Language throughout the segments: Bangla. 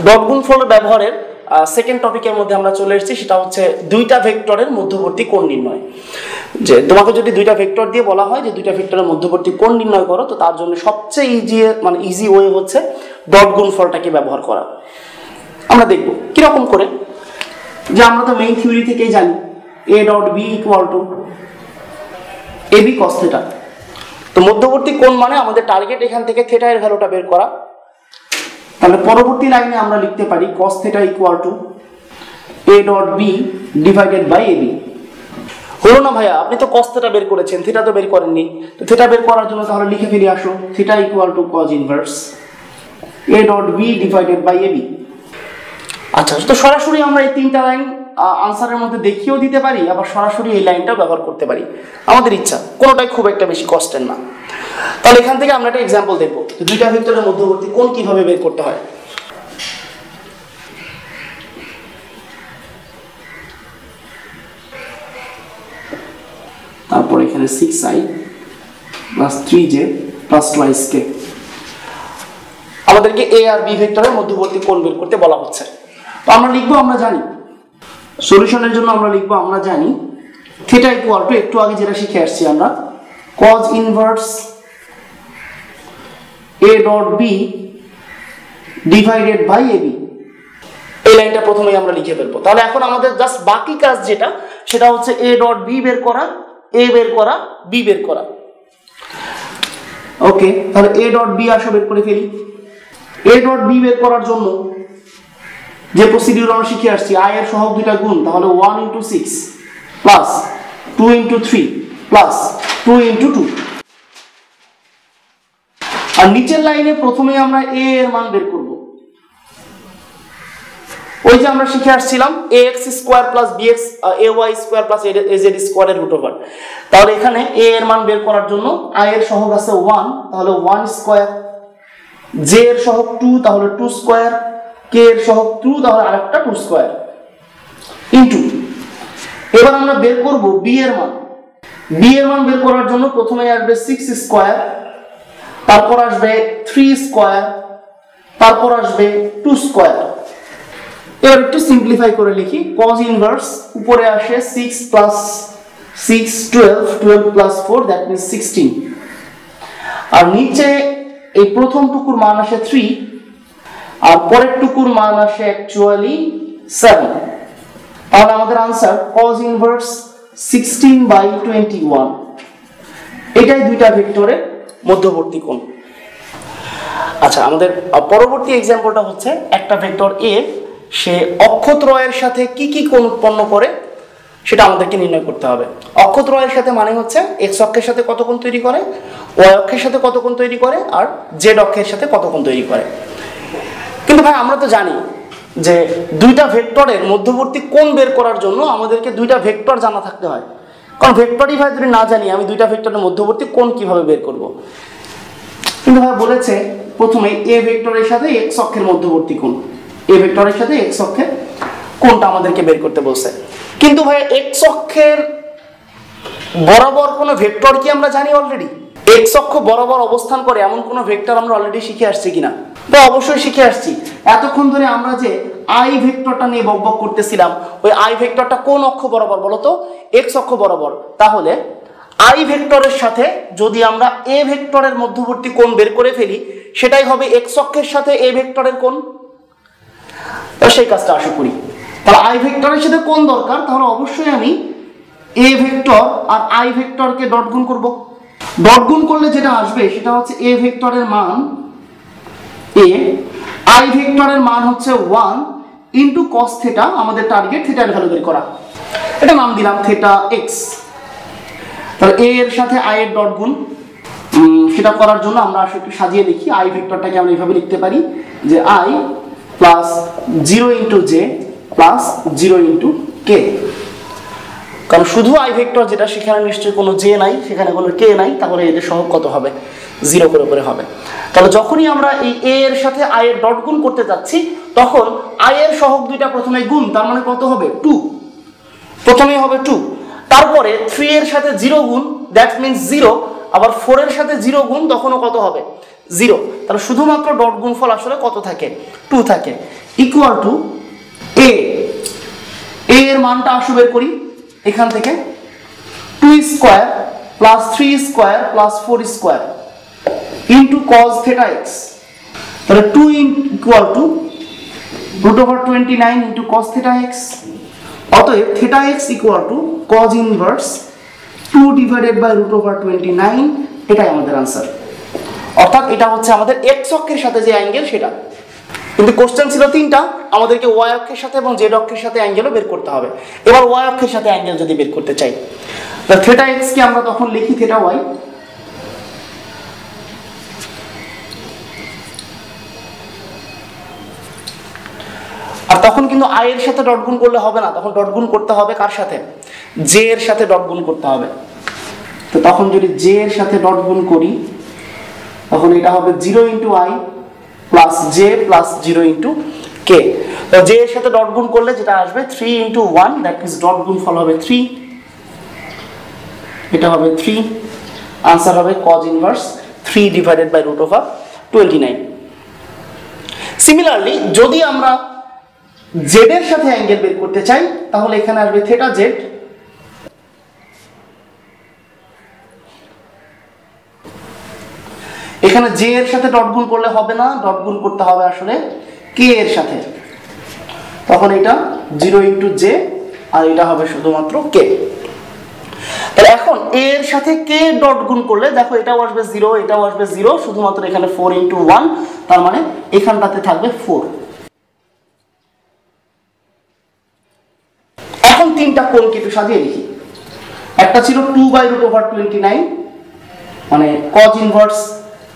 ডট গুণফলের ব্যবহারের সেকেন্ড টপিকের মধ্যে আমরা চলে এসেছি, সেটা হচ্ছে দুইটা ভেক্টরের মধ্যবর্তী কোণ নির্ণয়। যে তোমাকে যদি দুইটা ভেক্টর দিয়ে বলা হয় যে দুইটা ভেক্টরের মধ্যবর্তী কোণ নির্ণয় করো, তো তার জন্য সবচেয়ে ইজি ওয়ে হচ্ছে ডট গুণফলটাকে ব্যবহার করা। আমরা দেখব কিরকম করে, যে আমরা তো মেইন থিওরি থেকেই জানি a dot b equal to ab cos theta. তো মধ্যবর্তী কোণ মানে আমাদের টার্গেট এখান থেকে থিটা এর ভ্যালুটা বের করা। তাহলে পরবর্তী লাইনে আমরা লিখতে পারি cos theta equal to a dot b divided by ab। হলো না ভাইয়া, আপনি তো cos থিটা বের করেছেন, থিটা তো বের করেননি। তো থিটা বের করার জন্য তাহলে লিখে ফেলি, আসো theta equal to cos inverse a dot b divided by ab। আচ্ছা, তো সরাসরি আমরা এই তিনটা লাইন আনসারের মধ্যে দেখিয়েও দিতে পারি, আবার সরাসরি এই লাইনটাও ব্যবহার করতে পারি, আমাদের ইচ্ছা, কোনোটাই খুব একটা বেশি কষ্টের না। তাহলে এখান থেকে আমরা একটা এক্সাম্পল দেখব দুইটা ভেক্টরের মধ্যবর্তী কোণ কিভাবে বের করতে হয়। তারপর এখানে 6i plus 3j plus 2k, আমাদেরকে a আর b ভেক্টরের মধ্যবর্তী কোণ বের করতে বলা হচ্ছে। তো আমরা লিখবো, আমরা জানি সলিউশনের জন্য আমরা লিখবো, আমরা জানি থিটা ইকুয়াল টু, একটু আগে যেটা শিখে আসছি আমরা, cos inverse a dot b divided by ab। এই লাইনটা প্রথমেই আমরা লিখে ফেলবো। তাহলে এখন আমাদের জাস্ট বাকি কাজ যেটা, সেটা হচ্ছে a ডট b বের করা, a বের করা, b বের করা। ওকে, তাহলে a ডট b আসো বের করে ফেলি। a ডট b বের করার জন্য যে প্রসিডিউর আমরা শিখে আসছি, i এর সহগ দুইটা গুণ, তাহলে 1 into 6 plus 2 into 3 plus 2 into 2। আর নিচের লাইনে প্রথমে আমরা a এর মান বের করব। ওই যে আমরা শিখে আসছিলাম ax square plus bx ay square plus az square এর রুট ওভার। তাহলে এখানে a এর মান বের করার জন্য i এর সহগ আছে 1, তাহলে 1 স্কয়ার, j এর সহগ 2, তাহলে 2 স্কয়ার, k এর সহগ 2, তাহলে আরেকটা 2 স্কয়ার ইনটু। এবার আমরা বের করব b এর মান। b এর মান বের করার জন্য প্রথমে আসবে 6 স্কয়ার, তারপর আসবে 3 স্কয়ার, তারপর আসবে 2 স্কয়ার। এবার একটু সিম্পলিফাই করে লিখি, cos ইনভার্স উপরে আসে 6 প্লাস 6 12, 12 প্লাস 4 দ্যাট মিন্স 16। আর নিচে এই প্রথম টুকুর মান আসে 3, আর পরের টুকুর মান আসে অ্যাকচুয়ালি 7। তাহলে আমাদের आंसर cos ইনভার্স 16/21। এটাই দুইটা ভেক্টরের মধ্যবর্তী কোণ। আচ্ছা, আমাদের পরবর্তী এক্সাম্পলটা হচ্ছে একটা ভেক্টর a, সে অক্ষত্রয়ের সাথে কি কি কোণ উৎপন্ন করে সেটা আমাদেরকে নির্ণয় করতে হবে। অক্ষত্রয়ের সাথে মানে হচ্ছে x অক্ষের সাথে কত কোণ তৈরি করে, y অক্ষের সাথে কত কোণ তৈরি করে, আর z অক্ষের সাথে কত কোণ তৈরি করে। কিন্তু ভাই আমরা তো জানি যে দুইটা ভেক্টরের মধ্যবর্তী কোণ বের করার জন্য আমাদেরকে দুইটা ভেক্টর জানা থাকতে হয়, কারণ ভেক্টরই ভাই যদি না জানি আমি দুইটা ভেক্টরের মধ্যবর্তী কোণ কিভাবে বের করব। কিন্তু ভাই বলেছে প্রথমে a ভেক্টরের সাথে x অক্ষের মধ্যবর্তী কোণ, a ভেক্টরের সাথে x অক্ষের কোণটা আমাদেরকে বের করতে বলছে। কিন্তু ভাই x অক্ষের বরাবর কোনো ভেক্টর কি আমরা জানি অলরেডি? x অক্ষ বরাবর অবস্থান করে এমন কোনো ভেক্টর আমরা অলরেডি শিখে আসছি কিনা? তো অবশ্যই শিখে আসছি। এতক্ষণ ধরে আমরা যে i ভেক্টরটা নিয়ে বকবক করতেছিলাম, ওই i ভেক্টরটা কোন অক্ষ বরাবর বলো তো? x অক্ষ বরাবর। তাহলে i ভেক্টরের সাথে যদি আমরা a ভেক্টরের মধ্যবর্তী কোণ বের করে ফেলি, সেটাই হবে x অক্ষের সাথে a ভেক্টরের কোণ। তো সেই কাজটা আশা করি। তাহলে i ভেক্টরের সাথে কোণ দরকার, তাহলে অবশ্যই আমি a ভেক্টর আর i ভেক্টরকে ডট গুণ করব। ডট গুণ করলে যেটা আসবে সেটা হচ্ছে a ভেক্টরের মান a, i ভেক্টরের মান হচ্ছে 1 ইনটু cos থিটা, আমাদের টার্গেট থিটার ভ্যালু বের করা। এটা নাম দিলাম থিটা x। তাহলে a এর সাথে i এর ডট গুণ, সেটা করার জন্য আমরা আসলে একটু সাজিয়ে লিখি। i ভেক্টরটাকে আমরা এইভাবে লিখতে পারি যে i plus 0 into j plus 0 into k। কারণ শুধু i ভেক্টর যেটা, সেখানে নিশ্চয়ই কোনো j নাই, সেখানে কোনো k নাই, তাহলে এদের সহগ কত হবে? 0 করে করে হবে। তাহলে যখনই আমরা এই a এর সাথে i এর ডট গুণ করতে যাচ্ছি, তখন i এর সহগ দুইটা প্রথমে গুণ, তার মানে কত হবে? 2। প্রথমেই হবে 2, তারপরে 3 এর সাথে 0 গুণ, দ্যাট মিন্স 0, আবার 4 এর সাথে 0 গুণ, তখনও কত হবে? 0। তাহলে শুধুমাত্র ডট গুণফল আসলে কত থাকে? 2 থাকে। ইকুয়াল টু এ এর মানটা আসো বের করি এখান থেকে 2 square plus 3 square plus 4 square into cos theta x, তাহলে 2 equal to √29 into cos theta x। অতএব theta x equal to cos inverse 2 divided by √29, এটাই আমাদের आंसर। অর্থাৎ এটা হচ্ছে আমাদের x অক্ষের সাথে যে অ্যাঙ্গেল সেটা। কিন্তু কোশ্চেন ছিল তিনটা, আমাদেরকে y অক্ষের সাথে এবং z অক্ষের সাথে অ্যাঙ্গেলও বের করতে হবে। এবার y অক্ষের সাথে অ্যাঙ্গেল যদি বের করতে চাই, তাহলে থিটা x কে আমরা তখন লিখি থিটা y, আর তখন কিন্তু i এর সাথে ডট গুণ করলে হবে না, তখন ডট গুণ করতে হবে কার সাথে? j এর সাথে ডট গুণ করতে হবে। তো তখন যদি j এর সাথে ডট গুণ করি তখন এটা হবে 0 into i plus j plus 0 into k। তো j এর সাথে ডট গুণ করলে যেটা আসবে 3 ইনটু 1, দ্যাট মিন্স ডট গুণ ফল হবে 3, এটা হবে 3, आंसर হবে cos inverse 3 divided by √29। Similarly যদি আমরা z এর সাথে অ্যাঙ্গেল বের করতে চাই তাহলে এখানে আসবে থিটা z, এখানে j এর সাথে ডট গুণ করলে হবে না, ডট গুণ করতে হবে আসলে k এর সাথে, তখন এটা 0 ইনটু j আর এটা হবে শুধুমাত্র k। তাহলে এখন a এর সাথে k ডট গুণ করলে দেখো এটাও আসবে 0, এটাও আসবে 0, শুধুমাত্র এখানে 4 ইনটু 1, তার মানে এখানটাতে থাকবে 4। এখন তিনটা কোণকে একটু সাজিয়ে লিখি। একটা ছিল 2/√29 মানে cos ইনভার্স,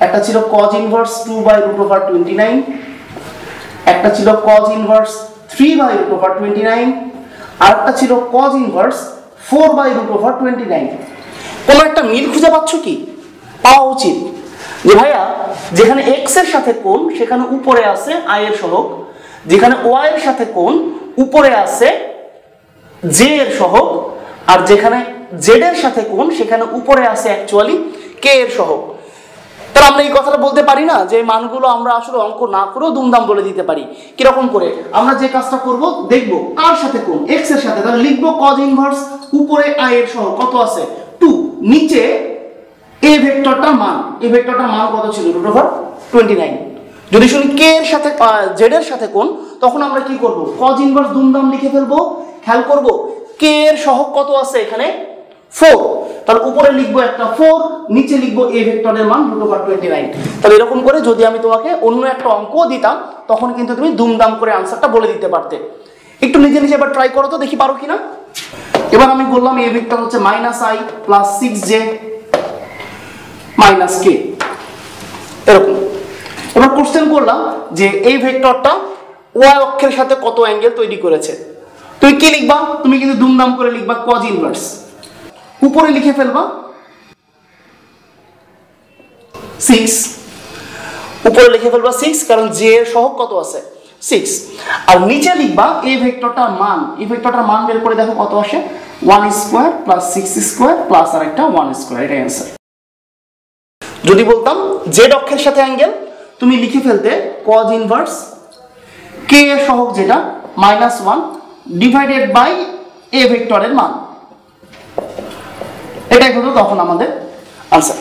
একটা ছিল cos ইনভার্স 2/√29, একটা ছিল cos ইনভার্স 3/√29, আর একটা ছিল cos ইনভার্স 4/√29। কোন একটা মিল খুঁজে পাচ্ছ কি? পাওয়া উচিত যে ভাইয়া যেখানে x এর সাথে কোণ সেখানে উপরে আছে i এর সহগ, যেখানে y এর সাথে কোণ উপরে আছে j এর সহগ, আর যেখানে z এর সাথে কোণ সেখানে উপরে আছে অ্যাকচুয়ালি k এর সহগ। তাহলে আমরা এই কথাটা বলতে পারি না যে মানগুলো আমরা আসলে অঙ্ক না করেও দুমদাম বলে দিতে পারি। কিরকম করে? আমরা যে কাজটা করব, দেখব কার সাথে কোণ, x এর সাথে, তাহলে লিখব cos ইনভার্স উপরে i এর সহগ কত আছে 2, নিচে a ভেক্টরটার মান, a ভেক্টরটার মান কত ছিল √29। যদি শুনি k এর সাথে z এর সাথে কোণ, তখন আমরা কি করব? cos ইনভার্স দুমদাম লিখে ফেলবো। খেয়াল করব k এর সহগ কত আছে এখানে 4, তাহলে উপরে লিখবো একটা 4, নিচে লিখবো a ভেক্টরের মান √29। তাহলে এরকম করে যদি আমি তোমাকে অন্য একটা অঙ্ক দিতাম তখন কিন্তু তুমি দুমদাম করে আনসারটা বলে দিতে পারতে। একটু নিজে নিজে এবার ট্রাই করো তো, দেখি পারো কিনা। এবার আমি বললাম a ভেক্টর হচ্ছে -i plus 6j minus k, এরকম। এবার কোশ্চেন করলাম যে এই ভেক্টরটা y অক্ষের সাথে কত অ্যাঙ্গেল তৈরি করেছে। তুমি কি লিখবা? তুমি কিন্তু দুমদাম করে লিখবা cos ইনভার্স, উপরে লিখে ফেলবা 6, উপরে লিখে ফেলবা 6, কারণ j এর সহগ কত আছে 6, আর নিচে লিখবা a ভেক্টরটার মান, এই ভেক্টরটার মান বের করে দেখো কত আসে 1 স্কয়ার প্লাস 6 স্কয়ার প্লাস আরেকটা 1 স্কয়ার, এটাই आंसर। যদি বলতাম z অক্ষের সাথে অ্যাঙ্গেল, তুমি লিখে ফেলতে cos ইনভার্স k এর সহগ যেটা -1 ডিভাইডেড বাই a ভেক্টরের মান, এটাই হলো তখন আমাদের आंसर।